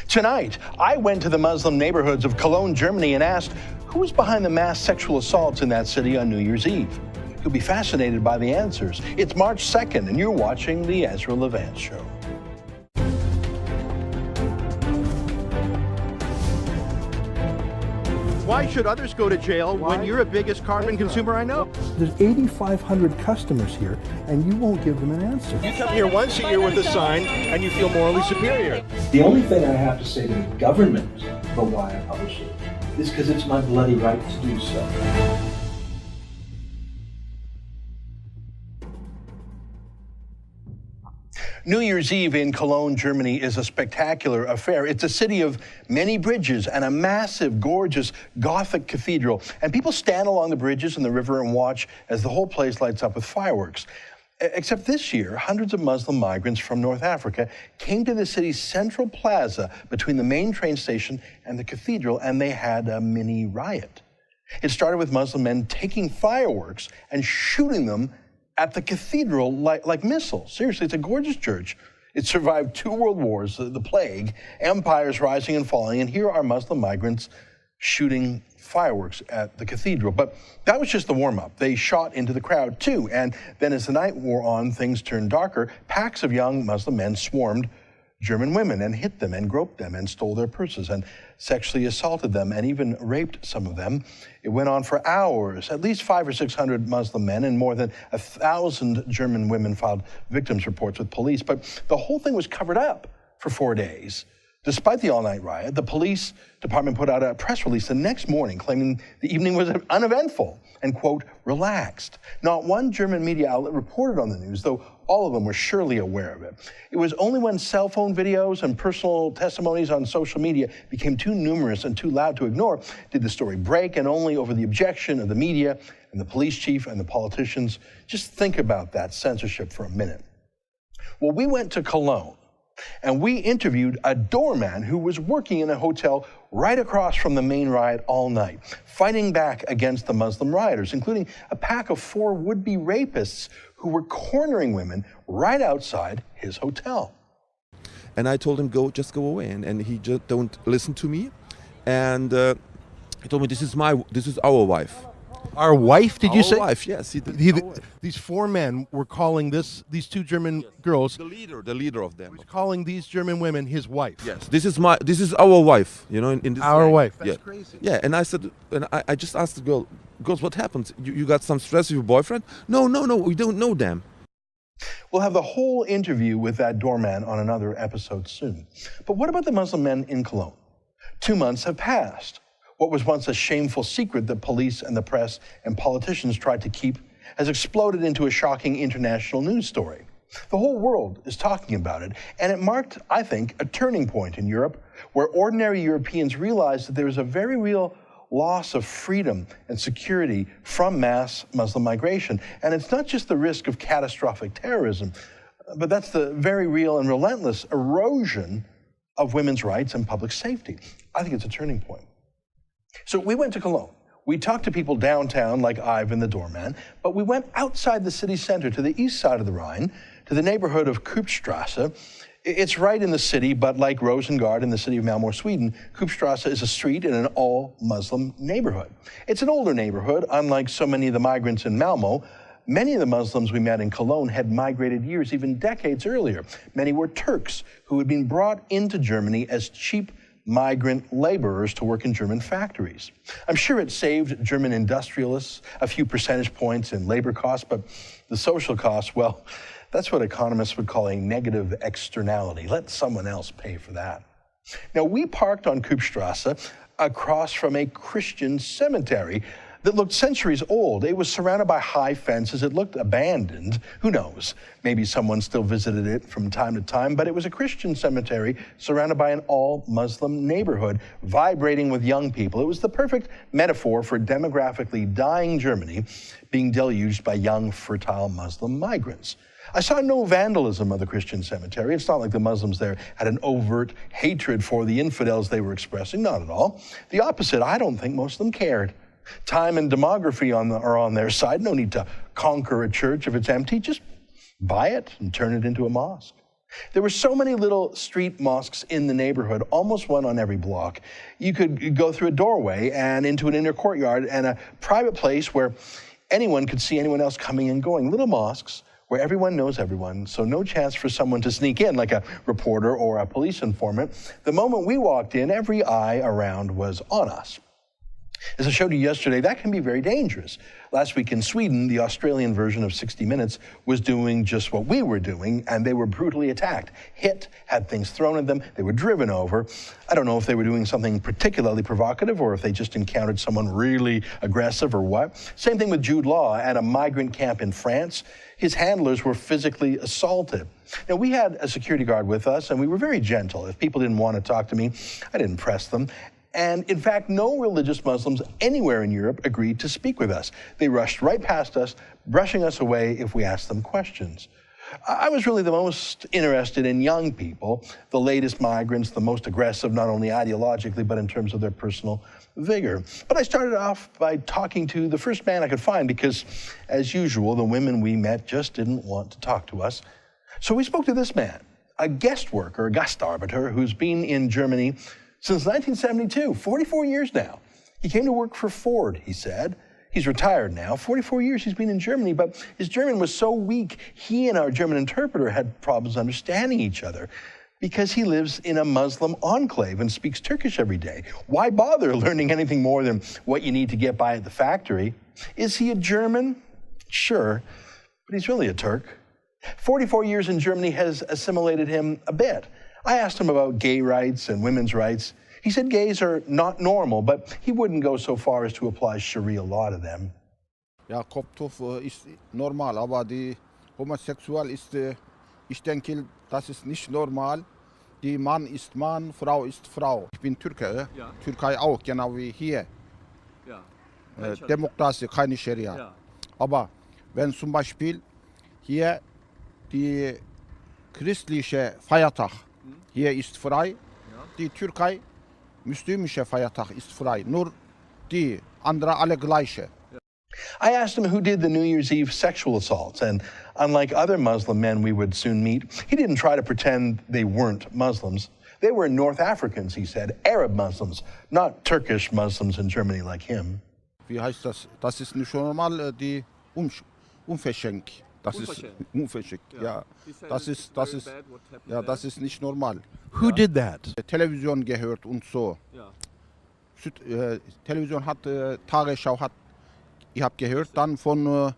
Tonight, I went to the Muslim neighborhoods of Cologne, Germany, and asked who was behind the mass sexual assaults in that city on New Year's Eve. You'll be fascinated by the answers. It's March 2nd, and you're watching The Ezra Levant Show. Why should others go to jail when you're the biggest carbon consumer I know? There's 8,500 customers here, and you won't give them an answer. You come here once a year with a sign, and you feel morally superior. The only thing I have to say to the government about why I publish it is because it's my bloody right to do so. New Year's Eve in Cologne, Germany is a spectacular affair. It's a city of many bridges and a massive, gorgeous Gothic cathedral. And people stand along the bridges and the river and watch as the whole place lights up with fireworks. Except this year, hundreds of Muslim migrants from North Africa came to the city's central plaza between the main train station and the cathedral, and they had a mini riot. It started with Muslim men taking fireworks and shooting them at the cathedral like missiles. Seriously, it's a gorgeous church. It survived 2 world wars, the plague, empires rising and falling, and here are Muslim migrants shooting fireworks at the cathedral. But that was just the warm-up. They shot into the crowd too, and then as the night wore on, things turned darker. Packs of young Muslim men swarmed German women and hit them and groped them and stole their purses and sexually assaulted them and even raped some of them. It went on for hours. At least 500 or 600 Muslim men and more than 1,000 German women filed victims reports with police. But the whole thing was covered up for 4 days. Despite the all-night riot, the police department put out a press release the next morning claiming the evening was uneventful and, quote, relaxed. Not one German media outlet reported on the news, though all of them were surely aware of it. It was only when cell phone videos and personal testimonies on social media became too numerous and too loud to ignore did the story break, and only over the objection of the media and the police chief and the politicians. Just think about that censorship for a minute. Well, we went to Cologne, and we interviewed a doorman who was working in a hotel right across from the main riot all night, fighting back against the Muslim rioters, including a pack of 4 would-be rapists who were cornering women right outside his hotel. And I told him, just go away, and he just don't listen to me. And he told me, this is our wife. Our wife, did you say? Our wife, yes. These 4 men were calling these 2 German girls. The leader of them. Was calling these German women his wife. Yes, this is our wife. You know, in this. Our gang. wife. That's yeah. crazy. Yeah, and I said, and I just asked the girls, what happened? You got some stress with your boyfriend? No, we don't know them. We'll have the whole interview with that doorman on another episode soon. But what about the Muslim men in Cologne? 2 months have passed. What was once a shameful secret that police and the press and politicians tried to keep has exploded into a shocking international news story. The whole world is talking about it, and it marked, I think, a turning point in Europe where ordinary Europeans realized that there is a very real loss of freedom and security from mass Muslim migration. And it's not just the risk of catastrophic terrorism, but that's the very real and relentless erosion of women's rights and public safety. I think it's a turning point. So we went to Cologne. We talked to people downtown like Ivan the doorman, but we went outside the city center to the east side of the Rhine, to the neighborhood of Kupstrasse. It's right in the city, but like Rosengård in the city of Malmö, Sweden, Kupstrasse is a street in an all-Muslim neighborhood. It's an older neighborhood, unlike so many of the migrants in Malmö. Many of the Muslims we met in Cologne had migrated years, even decades earlier. Many were Turks who had been brought into Germany as cheap migrant laborers to work in German factories. I'm sure it saved German industrialists a few percentage points in labor costs, but the social costs, well, that's what economists would call a negative externality. Let someone else pay for that. Now, we parked on Kupstrasse across from a Christian cemetery that looked centuries old. It was surrounded by high fences. It looked abandoned. Who knows? Maybe someone still visited it from time to time, but it was a Christian cemetery surrounded by an all-Muslim neighborhood, vibrating with young people. It was the perfect metaphor for demographically dying Germany being deluged by young, fertile Muslim migrants. I saw no vandalism of the Christian cemetery. It's not like the Muslims there had an overt hatred for the infidels they were expressing. Not at all. The opposite. I don't think most of them cared. Time and demography are on their side. No need to conquer a church if it's empty. Just buy it and turn it into a mosque. There were so many little street mosques in the neighborhood, almost one on every block. You could go through a doorway and into an inner courtyard and a private place where anyone could see anyone else coming and going. Little mosques where everyone knows everyone, so no chance for someone to sneak in like a reporter or a police informant. The moment we walked in, every eye around was on us. As I showed you yesterday, that can be very dangerous. Last week in Sweden, the Australian version of 60 Minutes was doing just what we were doing, and they were brutally attacked, hit, had things thrown at them, they were driven over. I don't know if they were doing something particularly provocative or if they just encountered someone really aggressive or what. Same thing with Jude Law at a migrant camp in France. His handlers were physically assaulted. Now, we had a security guard with us, and we were very gentle. If people didn't want to talk to me, I didn't press them. And in fact, no religious Muslims anywhere in Europe agreed to speak with us. They rushed right past us, brushing us away if we asked them questions. I was really the most interested in young people, the latest migrants, the most aggressive, not only ideologically, but in terms of their personal vigor. But I started off by talking to the first man I could find because, as usual, the women we met just didn't want to talk to us. So we spoke to this man, a guest worker, a Gastarbeiter, who's been in Germany since 1972, 44 years now. He came to work for Ford, he said. He's retired now. 44 years he's been in Germany, but his German was so weak, he and our German interpreter had problems understanding each other because he lives in a Muslim enclave and speaks Turkish every day. Why bother learning anything more than what you need to get by at the factory? Is he a German? Sure, but he's really a Turk. 44 years in Germany has assimilated him a bit. I asked him about gay rights and women's rights. He said gays are not normal, but he wouldn't go so far as to apply Sharia law to them. Ja, Kopftuch ist normal, aber die homosexuell ist, ich denke, das ist nicht normal. Die Mann ist Mann, Frau ist Frau. Ich bin Türke, ja. Türkei auch, genau wie hier. Ja. Demokratie, keine Scharia. Ja. Aber wenn zum Beispiel hier die christliche Feiertag hier ist frei, ja. Die Türkei muslimische Feiertag ist frei, nur die andere alle gleiche. I asked him who did the New Year's Eve sexual assaults, and unlike other Muslim men we would soon meet, he didn't try to pretend they weren't Muslims. They were North Africans, he said, Arab Muslims, not Turkish Muslims in Germany like him. Wie heißt das? Das ist nicht normal, die Unverschenk. Das ist unverschickt, ja. Das ist nicht normal. Who did that? Television gehört und so. Ja. Television hat, Tagesschau hat, ich habe gehört, dann von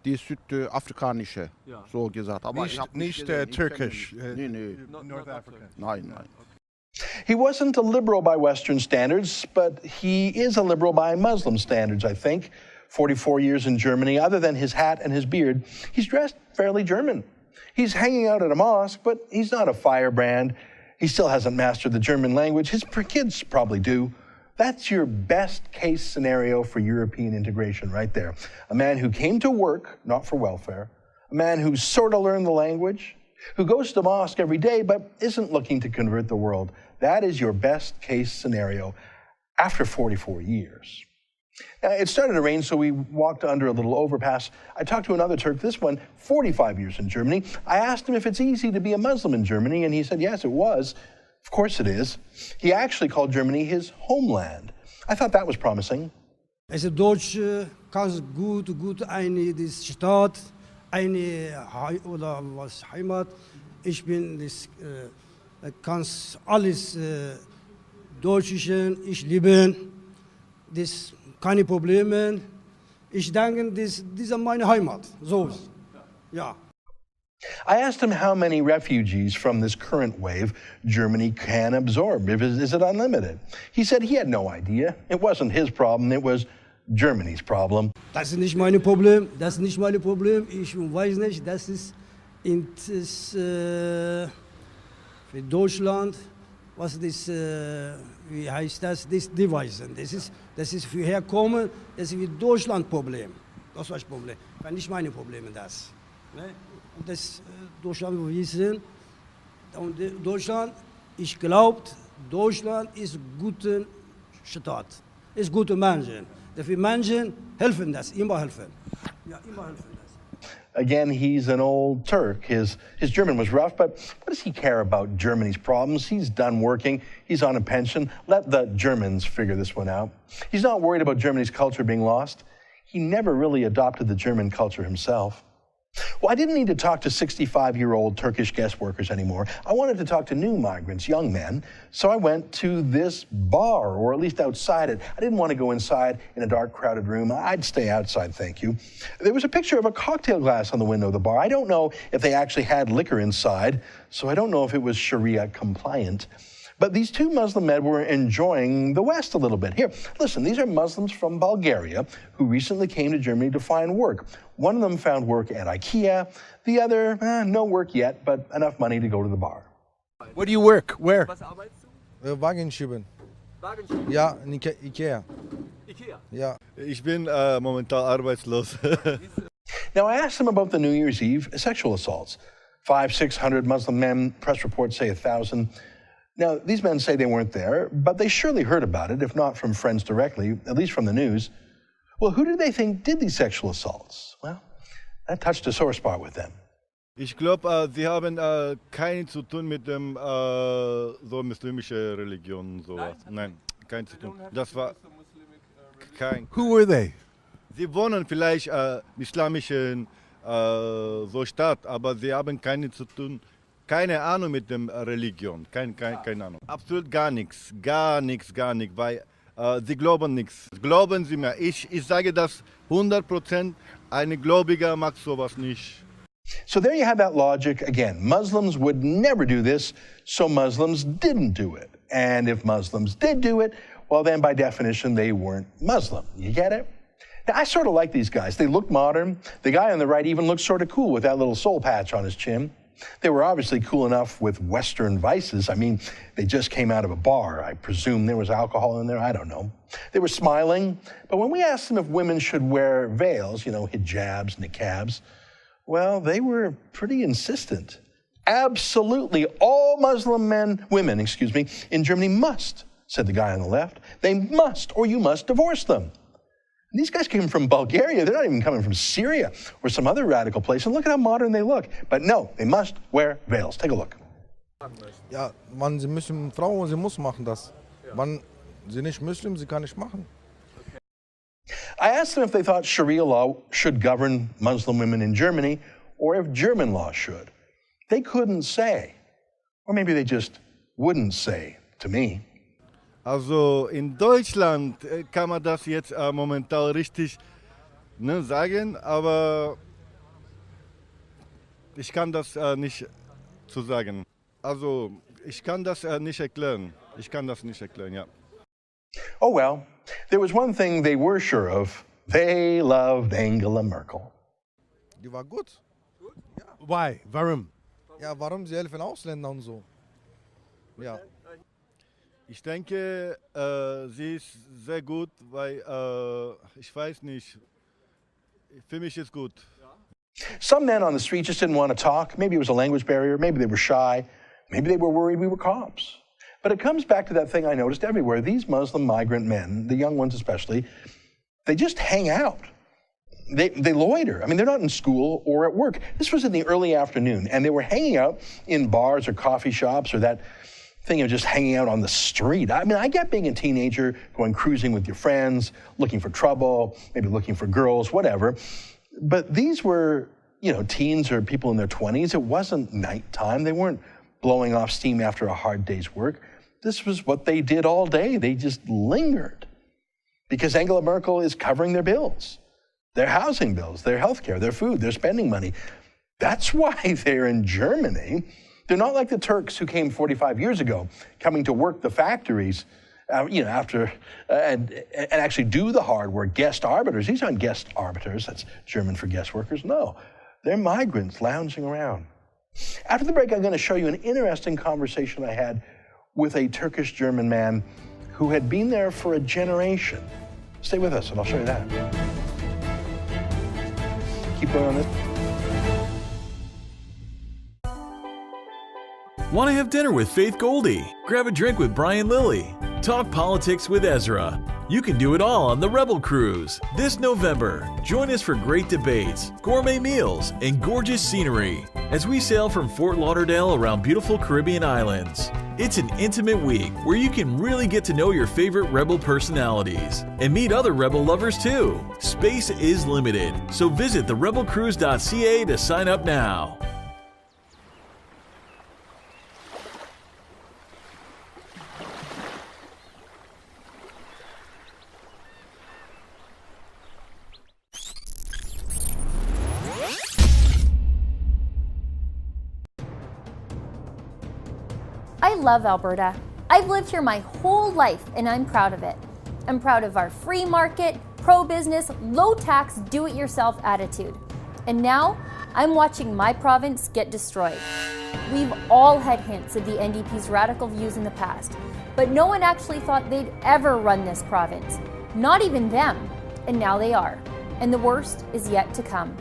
die südafrikanische, ja. So gesagt. Aber nicht Turkish. Nee. North African. Nein. He wasn't a liberal by Western standards, but he is a liberal by Muslim standards, I think. 44 years in Germany, other than his hat and his beard, he's dressed fairly German. He's hanging out at a mosque, but he's not a firebrand. He still hasn't mastered the German language. His kids probably do. That's your best case scenario for European integration right there. A man who came to work, not for welfare. A man who sort of learned the language, who goes to mosque every day, but isn't looking to convert the world. That is your best case scenario after 44 years. Now, it started to rain, so we walked under a little overpass. I talked to another Turk, this one, 45 years in Germany. I asked him if it's easy to be a Muslim in Germany, and he said, yes, it was. Of course it is. He actually called Germany his homeland. I thought that was promising. Als Deutsch ganz gut eine das Stadt, eine oder was Heimat. Ich bin das ganz alles Deutsche, ich liebe das. Keine Probleme. Ich denke, das ist meine Heimat. So, ja. I asked him how many refugees from this current wave Germany can absorb. Is it unlimited? He said he had no idea. It wasn't his problem, it was Germany's problem. Das ist nicht mein Problem. Ich weiß nicht, das ist für Deutschland, was das, wie heißt das, die weisen. Das ist für herkommen, das ist wie Deutschland-Problem. Das ist das Problem. Nicht meine Probleme, das. Ne? Und das Deutschland wissen. Und Deutschland, ich glaube, Deutschland ist gute Stadt, ist gute Menschen. Dafür Menschen helfen das, immer helfen. Ja, immer helfen das. Again, he's an old Turk. His German was rough, but what does he care about Germany's problems? He's done working. He's on a pension. Let the Germans figure this one out. He's not worried about Germany's culture being lost. He never really adopted the German culture himself. Well, I didn't need to talk to 65-year-old Turkish guest workers anymore. I wanted to talk to new migrants, young men. So I went to this bar, or at least outside it. I didn't want to go inside in a dark, crowded room. I'd stay outside, thank you. There was a picture of a cocktail glass on the window of the bar. I don't know if they actually had liquor inside, so I don't know if it was Sharia compliant. But these two Muslim men were enjoying the West a little bit. Here, listen, these are Muslims from Bulgaria who recently came to Germany to find work. One of them found work at IKEA. The other, no work yet, but enough money to go to the bar. Where do you work? Where? Wagenschieben. Ja, in Ikea. Ikea? Ja. Ich bin momentan arbeitslos. Now, I asked them about the New Year's Eve sexual assaults. 500-600 Muslim men, press reports say 1,000. Now, these men say they weren't there, but they surely heard about it, if not from friends directly, at least from the news. Well, who do they think did these sexual assaults? Well, that touched a sore spot with them. Ich glaube, sie haben keinen zu tun mit dem so muslimische Religion und sowas. Nein, kein zu tun. Das war kein. Who were they? Sie wohnen vielleicht islamischen so Stadt, aber sie haben keine zu tun. Keine Ahnung mit dem Religion, keine Ahnung. Absolut gar nichts, weil sie glauben nichts. Glauben Sie mir, ich sage das 100%, ein Gläubiger mag sowas nicht. So there you have that logic. Again, Muslims would never do this, so Muslims didn't do it. And if Muslims did do it, well then by definition they weren't Muslim. You get it? Now I sort of like these guys. They look modern. The guy on the right even looks sort of cool with that little soul patch on his chin. They were obviously cool enough with Western vices. I mean, they just came out of a bar. I presume there was alcohol in there. I don't know. They were smiling. But when we asked them if women should wear veils, hijabs, niqabs, well, they were pretty insistent. Absolutely all Muslim women, in Germany must, said the guy on the left. They must, or you must divorce them. These guys came from Bulgaria. They're not even coming from Syria or some other radical place. And look at how modern they look. But no, they must wear veils. Take a look. Ja, Mann, sie müssen Frau, sie muss machen das. Wann sie nicht Muslim, sie kann nicht machen. I asked them if they thought Sharia law should govern Muslim women in Germany or if German law should. They couldn't say. Or maybe they just wouldn't say to me. Also in Deutschland kann man das jetzt momentan richtig sagen, aber ich kann das nicht zu sagen. Also ich kann das nicht erklären. Ja. Oh well, there was one thing they were sure of. They loved Angela Merkel. Die war gut. Ja. Why? Warum? Ja, warum sie helfen Ausländer und so. Ja. Ich denke, sie ist sehr gut, weil ich weiß nicht, für mich ist gut. Some men on the street just didn't want to talk. Maybe it was a language barrier. Maybe they were shy. Maybe they were worried we were cops. But it comes back to that thing I noticed everywhere. These Muslim migrant men, the young ones especially, they just hang out. They loiter. I mean, they're not in school or at work. This was in the early afternoon, and they were hanging out in bars or coffee shops or that thing of just hanging out on the street. I mean, I get being a teenager, going cruising with your friends, looking for trouble, maybe looking for girls, whatever. But these were, teens or people in their 20s. It wasn't nighttime. They weren't blowing off steam after a hard day's work. This was what they did all day. They just lingered because Angela Merkel is covering their bills, their housing bills, their health care, their food, their spending money. That's why they're in Germany. They're not like the Turks who came 45 years ago, coming to work the factories, after and actually do the hard work. Guest arbiters. These aren't guest arbiters. That's German for guest workers. No, they're migrants lounging around. After the break, I'm going to show you an interesting conversation I had with a Turkish-German man who had been there for a generation. Stay with us, and I'll show you that. Keep going on this. Want to have dinner with Faith Goldie? Grab a drink with Brian Lilly. Talk politics with Ezra. You can do it all on the Rebel Cruise. This November, join us for great debates, gourmet meals, and gorgeous scenery as we sail from Fort Lauderdale around beautiful Caribbean islands. It's an intimate week where you can really get to know your favorite Rebel personalities and meet other Rebel lovers too. Space is limited, so visit therebelcruise.ca to sign up now. I love Alberta. I've lived here my whole life and I'm proud of it. I'm proud of our free market, pro-business, low-tax, do-it-yourself attitude. And now, I'm watching my province get destroyed. We've all had hints of the NDP's radical views in the past, but no one actually thought they'd ever run this province. Not even them. And now they are. And the worst is yet to come.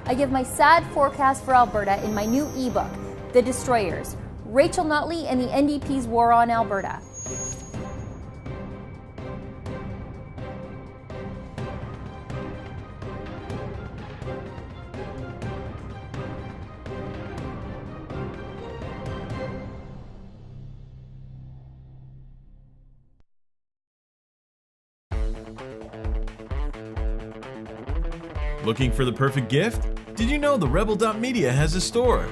I give my sad forecast for Alberta in my new ebook, The Destroyers, Rachel Notley and the NDP's War on Alberta. Looking for the perfect gift? Did you know the Rebel.media has a store?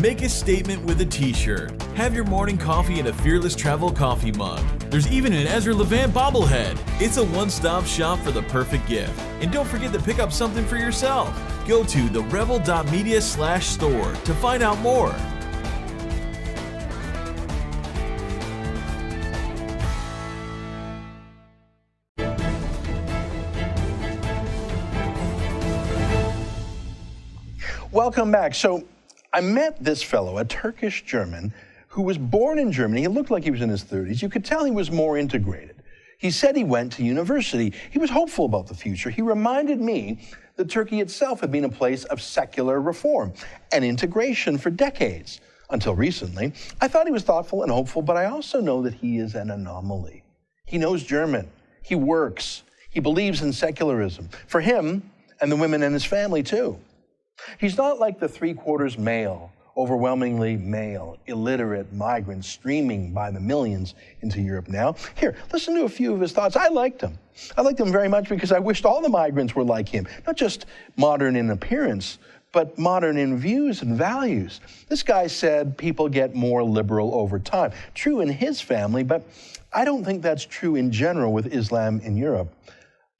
Make a statement with a t-shirt. Have your morning coffee in a Fearless Travel coffee mug. There's even an Ezra Levant bobblehead. It's a one-stop shop for the perfect gift. And don't forget to pick up something for yourself. Go to therebel.media/store to find out more. Welcome back. So I met this fellow, a Turkish German, who was born in Germany. He looked like he was in his 30s. You could tell he was more integrated. He said he went to university. He was hopeful about the future. He reminded me that Turkey itself had been a place of secular reform and integration for decades. Until recently, I thought he was thoughtful and hopeful, but I also know that he is an anomaly. He knows German. He works. He believes in secularism. For him, and the women in his family too. He's not like the three-quarters male, overwhelmingly male, illiterate migrants streaming by the millions into Europe now. Here, listen to a few of his thoughts. I liked him. I liked him very much because I wished all the migrants were like him. Not just modern in appearance, but modern in views and values. This guy said people get more liberal over time. True in his family, but I don't think that's true in general with Islam in Europe.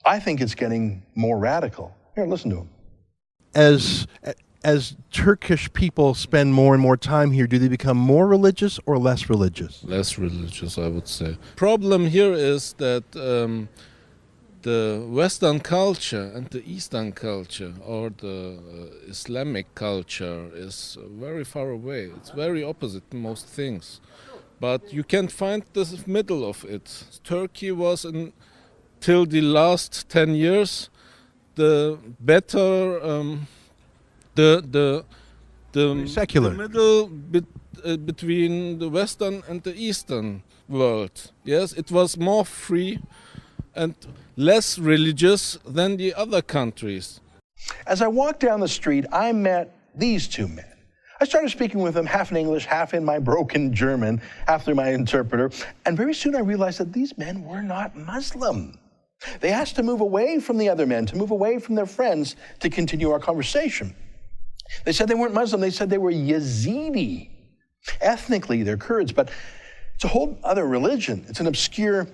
I think it's getting more radical. Here, listen to him. As Turkish people spend more and more time here, do they become more religious or less religious? Less religious, I would say. Problem here is that the Western culture and the Eastern culture, or the Islamic culture, is very far away. It's very opposite in most things. But you can't find the middle of it. Turkey was, till the last 10 years, the better, the secular, the middle between the Western and the Eastern world. Yes, it was more free and less religious than the other countries. As I walked down the street, I met these two men. I started speaking with them half in English, half in my broken German, half through my interpreter, and very soon I realized that these men were not Muslim. They asked to move away from the other men, to move away from their friends, to continue our conversation. They said they weren't Muslim, they said they were Yazidi. Ethnically, they're Kurds, but it's a whole other religion. It's an obscure,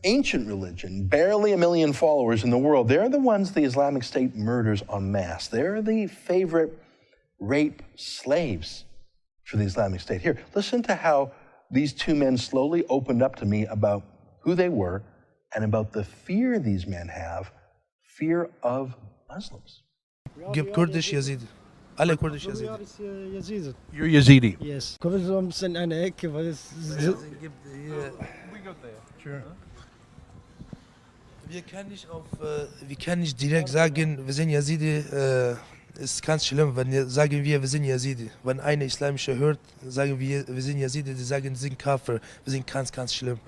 ancient religion, barely 1 million followers in the world. They're the ones the Islamic State murders en masse. They're the favorite rape slaves for the Islamic State. Here, listen to how these two men slowly opened up to me about who they were and about the fear these men have, fear of Muslims. Gibt Kurdisch Yazidi. Alle Kurdisch Yazidi. You're Yazidi. Yes. Kommen Sie so ein bisschen in eine Ecke, weil es gibt hier. Sure. Wir können nicht direkt sagen, wir sind Yazidi. Ist ganz schlimm, wenn sagen wir sind Yazidi. Wenn eine islamische hört, sagen wir sind Yazidi, die sagen, sie sind Kafir. Wir sind ganz, ganz schlimm.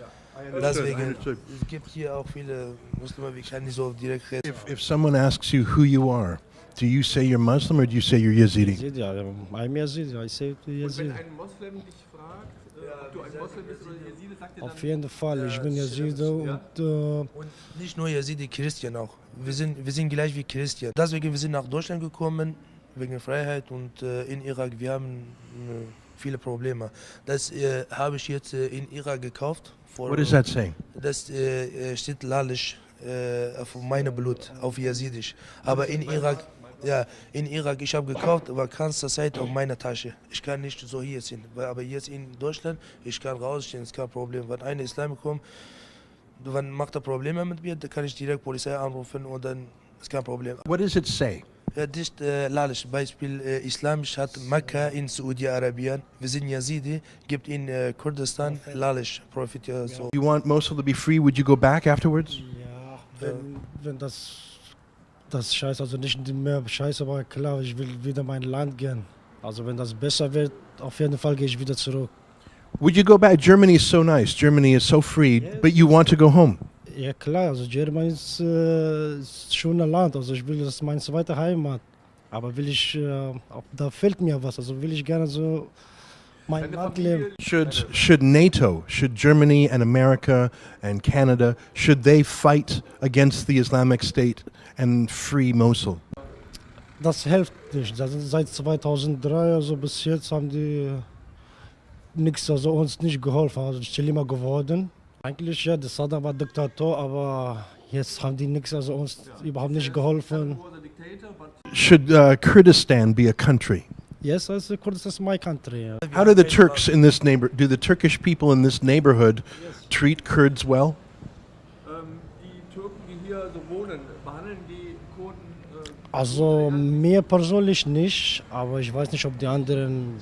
Deswegen, es gibt hier auch viele Muslime, wir können nicht so direkt reden. If someone asks you who you are, do you say you're Muslim or do you say you're Yazidi? Yazidi, I'm Yazidi, I say Yazidi. Wenn ein Moslem dich fragt, ob du ein Moslem bist oder Yazidi, sagt er dann... Auf jeden Fall, ich bin Yazidi und nicht nur Yazidi, Christen auch. Wir sind gleich wie Christen. Deswegen wir sind nach Deutschland gekommen, wegen Freiheit und in Irak, wir haben viele Probleme. Das habe ich jetzt in Irak gekauft. What does that say? Das steht Lalisch auf meinem Blut, auf Yazidisch. Aber in Irak, ich habe gekauft, aber ganze Zeit auf meiner Tasche. Ich kann nicht so hier sind. Aber jetzt in Deutschland, ich kann rausstehen, ist kein Problem. Wenn ein Islam kommt, wenn macht er Probleme mit mir, dann kann ich direkt Polizei anrufen und dann ist kein Problem. What does it say? Ja, das ist Lalisch. Beispiel, Islamisch hat Mekka in Saudi-Arabien. Wir sind Yazidi, gibt in Kurdistan Lalisch, Prophet. So. You want Mosul to be free, would you go back afterwards? Ja, wenn das Scheiß, also nicht mehr Scheiße, aber klar, ich will wieder mein Land gehen. Also wenn das besser wird, auf jeden Fall gehe ich wieder zurück. Would you go back? Germany is so nice. Germany is so free, but you want to go home. Ja klar, also Germany ist ein schönes Land, also ich will, das ist meine zweite Heimat. Aber da fehlt mir was, also will ich gerne so mein Land leben. Should NATO, should Germany and America and Canada, should they fight against the Islamic State and free Mosul? Das hilft nicht. Seit 2003, also bis jetzt haben die nichts, also uns nicht geholfen, also schlimmer geworden. Eigentlich ja, das Saddam war Diktator, aber jetzt haben die nichts, also uns überhaupt nicht geholfen. Should Kurdistan be a country? Yes, Kurdistan is my country. How do the Turks in this do the Turkish people in this neighborhood treat Kurds well? Die Türken, die hier so wohnen, behandeln die Kurden... Also mir persönlich nicht, aber ich weiß nicht, ob die anderen...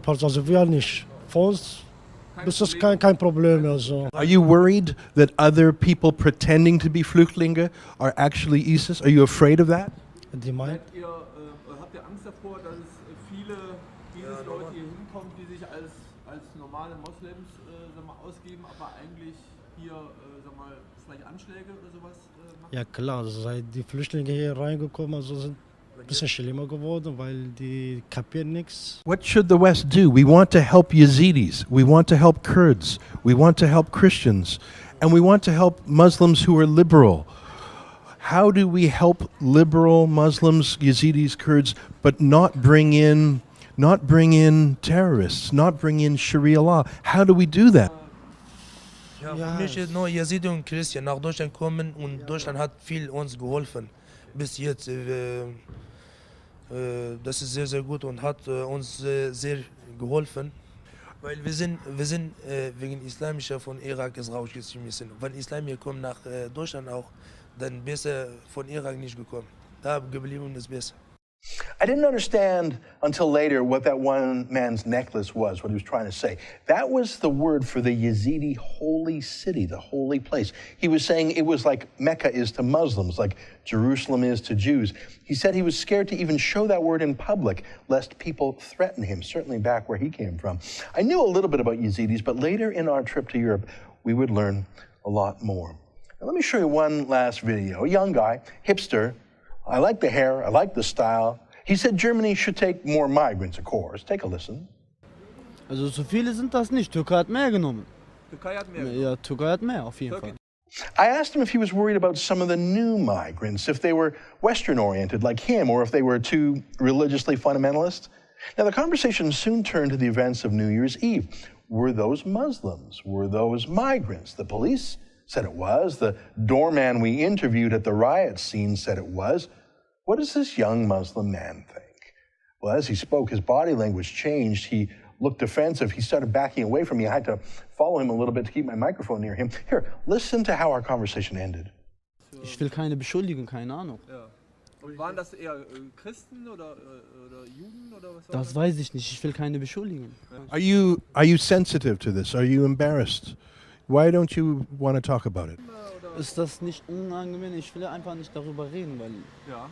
Also wir nicht. Für uns ist das kein Problem. Also. Are you worried that other people pretending to be Flüchtlinge are actually ISIS? Are you afraid of that? Die meinen? Habt ihr Angst davor, dass es viele Leute hier hinkommen, die sich als normale Moslems ausgeben, aber eigentlich hier vielleicht Anschläge oder sowas machen? Ja klar, also seit die Flüchtlinge hier reingekommen, also sind ein bisschen schlimmer geworden, weil die kapieren nichts. What should the West do? We want to help Yazidis, we want to help Kurds, we want to help Christians, and we want to help Muslims who are liberal. How do we help liberal Muslims, Yazidis, Kurds, but not bring in terrorists, not bring in Sharia law? How do we do that? Ja, für mich ist nur Yazidi und Christen nach Deutschland kommen und Deutschland hat viel uns geholfen bis jetzt. Das ist sehr, sehr gut und hat uns sehr geholfen, weil wir sind wegen Islamischer von Irak ist rausgeschmissen. Wenn Islamier kommen nach Deutschland auch, dann besser von Irak nicht gekommen. Da geblieben ist besser. I didn't understand until later what that one man's necklace was, what he was trying to say. That was the word for the Yazidi holy city, the holy place. He was saying it was like Mecca is to Muslims, like Jerusalem is to Jews. He said he was scared to even show that word in public, lest people threaten him, certainly back where he came from. I knew a little bit about Yazidis, but later in our trip to Europe, we would learn a lot more. Now, let me show you one last video. A young guy, hipster. I like the hair, I like the style. He said Germany should take more migrants, of course. Take a listen. Also so viele sind das nicht. Türkei hat mehr genommen. Türkei hat mehr. Ja, Türkei hat mehr auf jeden Fall. I asked him if he was worried about some of the new migrants, if they were Western-oriented like him, or if they were too religiously fundamentalist. Now, the conversation soon turned to the events of New Year's Eve. Were those Muslims? Were those migrants? The police said it was. The doorman we interviewed at the riot scene said it was. What does this young Muslim man think? Well, as he spoke, his body language changed. He looked defensive. He started backing away from me. I had to follow him a little bit to keep my microphone near him. Here, listen to how our conversation ended. Ich will keine Beschuldigung, keine Ahnung. Ja. Und waren das eher Christen oder Juden oder was? Das weiß ich nicht. Ich will keine Beschuldigung. Are you sensitive to this? Are you embarrassed? Why don't you want to talk about it? Ist das nicht unangenehm? Ich will einfach nicht darüber reden, weil... Ja.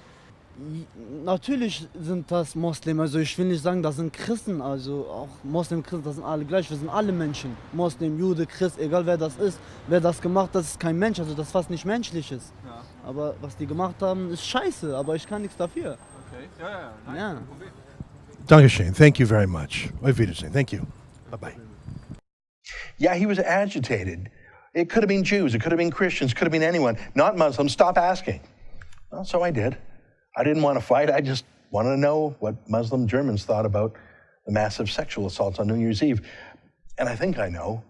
Natürlich sind das Moslem, also ich will nicht sagen, das sind Christen, also auch Moslem, Christen, das sind alle gleich, wir sind alle Menschen. Moslem, Jude, Christ, egal wer das ist, wer das gemacht hat, das ist kein Mensch, also das ist was nicht Menschliches. Ja. Aber was die gemacht haben, ist scheiße, aber ich kann nichts dafür. Okay, ja. Nein, ja. Dankeschön. Thank you very much. Auf Wiedersehen. Thank you. Bye-bye. Yeah, he was agitated. It could have been Jews, it could have been Christians, could have been anyone, not Muslims. Stop asking. Well, so I did. I didn't want to fight. I just wanted to know what Muslim Germans thought about the massive sexual assaults on New Year's Eve. And I think I know.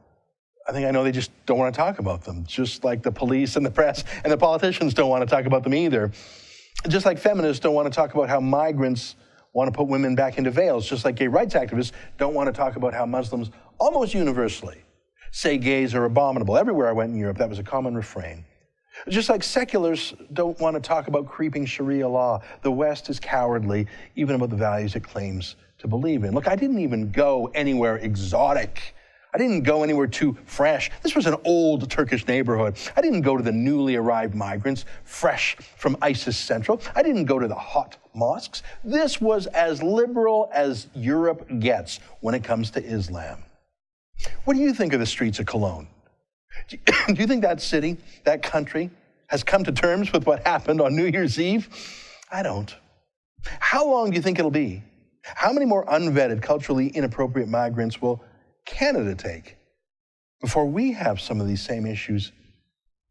They just don't want to talk about them, just like the police and the press and the politicians don't want to talk about them either. Just like feminists don't want to talk about how migrants want to put women back into veils, just like gay rights activists don't want to talk about how Muslims almost universally say gays are abominable. Everywhere I went in Europe, that was a common refrain. Just like seculars don't want to talk about creeping Sharia law. The West is cowardly, even about the values it claims to believe in. Look, I didn't even go anywhere exotic. I didn't go anywhere too fresh. This was an old Turkish neighborhood. I didn't go to the newly arrived migrants, fresh from ISIS Central. I didn't go to the hot mosques. This was as liberal as Europe gets when it comes to Islam. What do you think of the streets of Cologne? Do you think that city, that country, has come to terms with what happened on New Year's Eve? I don't. How long do you think it'll be? How many more unvetted, culturally inappropriate migrants will Canada take before we have some of these same issues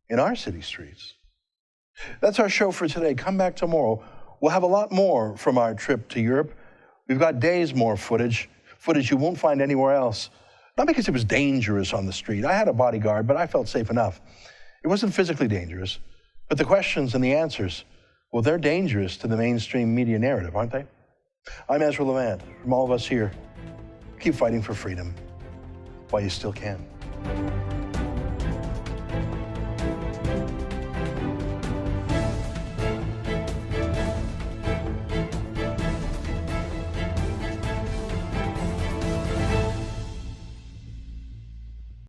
in our city streets? That's our show for today. Come back tomorrow. We'll have a lot more from our trip to Europe. We've got days more footage you won't find anywhere else. Not because it was dangerous on the street. I had a bodyguard, but I felt safe enough. It wasn't physically dangerous, but the questions and the answers, well, they're dangerous to the mainstream media narrative, aren't they? I'm Ezra Levant. From all of us here, keep fighting for freedom while you still can.